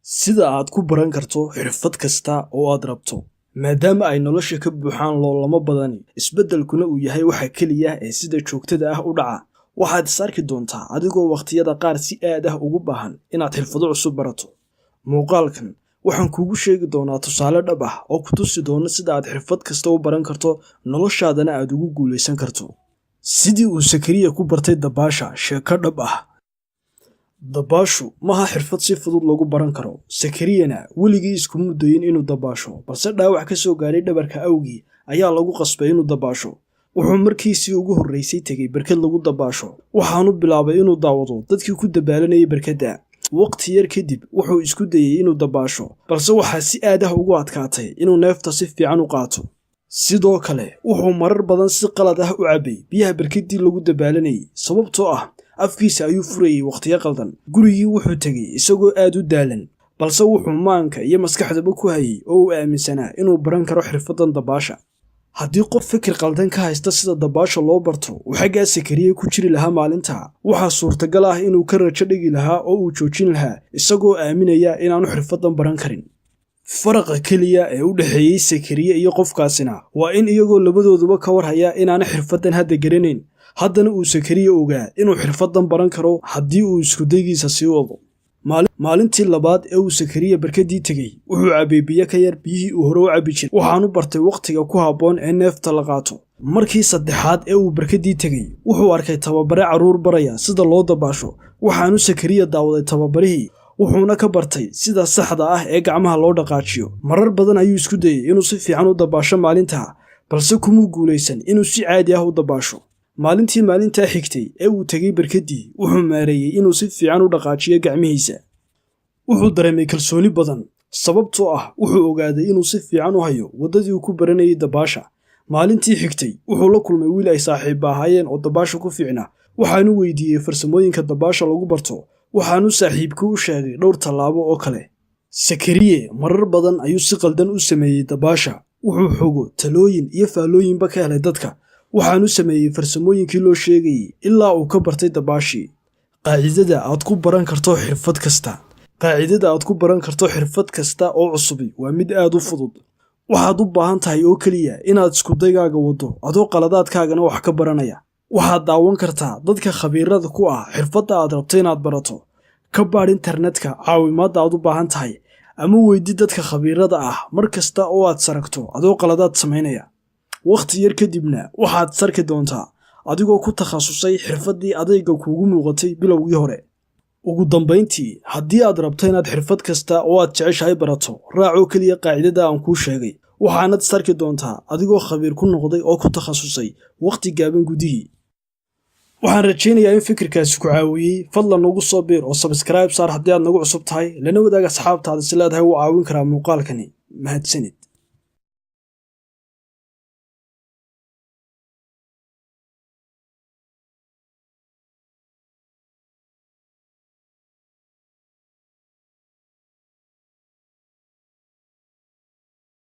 sida aad ku baran karto xirfad kasta oo aad rabto maadaama ay nolosha ka buuxaan loolamo badani isbeddelkuna uu yahay waxa keliya ee sida joogtada ah u dhaca waxaad is arki doontaa adigoo waqtiyada qaar si aad ah ugu baahan inaad xirfado cusub barato muuqaalkan waxaan kuugu sheegi doonaa tusaale dhab ah oo ku tusi doona sida aad xirfad kasta u baran karto noloshaadana aad ugu guulaysan karto sidii uu Sakariya ku bartay dabaasha sheeko dhab ah dabaashu maha xirfad si fudud lagu baran karo Sakariyana weligii isku mudayin inuu dabaasho balse dhaawac ka soo gaaray dhabarka awgii ayaa lagu qasbay inuu dabaasho wuxuu markiisii ugu horreysay tagay barkad lagu dabaasho waxaanu bilaabay inuu daawado dadkii ku dabaalanayay barkada waqti yar kadib wuxuu isku dayay inuu dabaasho balse waxaa si aad ah ugu adkaatay inuu neefta si fiican u qaato sidoo kale wuxuu marar badan si qalad ah u cabay biyaha barkadii lagu dabaalanayay sababtoo ah afkiisa ayuu furayay waqtiyo qaldan gurigii wuxuu tagay isagoo aad u daalan balse wuxuu maanka iyo maskaxdaba ku hayay oo uu aaminsanaa inuu baran karo xirfadan dabaasha haddii qof fikir qaldan ka haysta sida dabaasha loo barto uu xaggaa Sakariya ku jiri lahaa maalinta waxaa suurtagal ah inuu ka rajo dhigi lahaa oo uu joojin lahaa isagoo aaminaya inaanu xirfadan baran karin faraqa keliya ee u dhaxeeyay Sakariya iyo qofkaasina waa in iyagoo labadooduba ka warhaya inaanu xirfadan hadda garanayn haddana uu Sakariya ogaa inuu xirfadan baran karo haddii uu isku daygiisa sii wado maalintii labaad ee uu Sakariya barkadii tagay wuxuu cabay biyo ka yar biyihii uu hore u cabi jiray waxaanu bartay waqtiga ku habboon ee neefta la qaato markii saddexaad ee uu barkadii tagay wuxuu arkay tababare carruur baraya sida loo dabaasho waxaanu Sakariya daawaday tababarihii wuxuuna ka bartay sida saxda ah ee gacmaha loo dhaqaajiyo marar badan ayuu isku dayay inuu si fiican u dabaasho maalintaa balse kuma guulaysan inuu si caadi ah u dabaasho maalintaa xigtay ee uu tagay barkadii wuxuu maareeyay inuu si fiican u dhaqaajiyo gacmihiisa wuxuu dareemay kalsooni badan sababtoo ah wuxuu ogaaday inuu si fiican u hayo waddadii uu ku baranayay dabaasha maalintii xigtay wuxuu la kulmay wiil ay saaxiib ahaayeen oo dabaasha ku fiicnaa waxaanu weydiiyey farsamooyinka dabaasha lagu barto waxaanu saaxiibkii u sheegay dhowr tallaabo oo kale Sakariye marar badan ayuu si qaldan u sameeyey dabaasha wuxuu xogo talooyin iyo faallooyinba ka helay dadka waxaanu sameeyey farsamooyinkii loo sheegayay ilaa uu ka bartay dabaashii qaacidada aad ku baran karto xirfad kasta oo cusubi waa mid aad u fudud waxaad u baahan tahay oo keliya inaad isku daygaaga waddo adoo qaladaadkaagana wax ka baranaya waxaad daawan kartaa dadka khabiirada ku ah xirfadda aad rabto inaad barato ka baadh internetka caawimaadda aad u baahan tahay ama weydi dadka khabiirada ah mar kasta oo aad saragto adoo qaladaad samaynaya waqti yar kadibna waxaad sarki doontaa adigoo ku takhasusay xirfaddii adayga kuugu muuqatay bilowgii hore ugu dambayntii haddii aad rabto inaad xirfad kasta oo aad jeceshahay barato raacoo keliya qaacidada aan kuu sheegay waxaanad sarki doontaa adigoo khabiir ku noqday oo ku takhasusay waqti gaaban gudihii waxaan rajaynayaa in fikirkaasi ku caawiyey fadlan nagu soo biir oo subscribe saar haddii aad nagu cusub tahay lana wadaag asxaabtaada si leedahay u caawin karaa muuqaalkani mahadsanid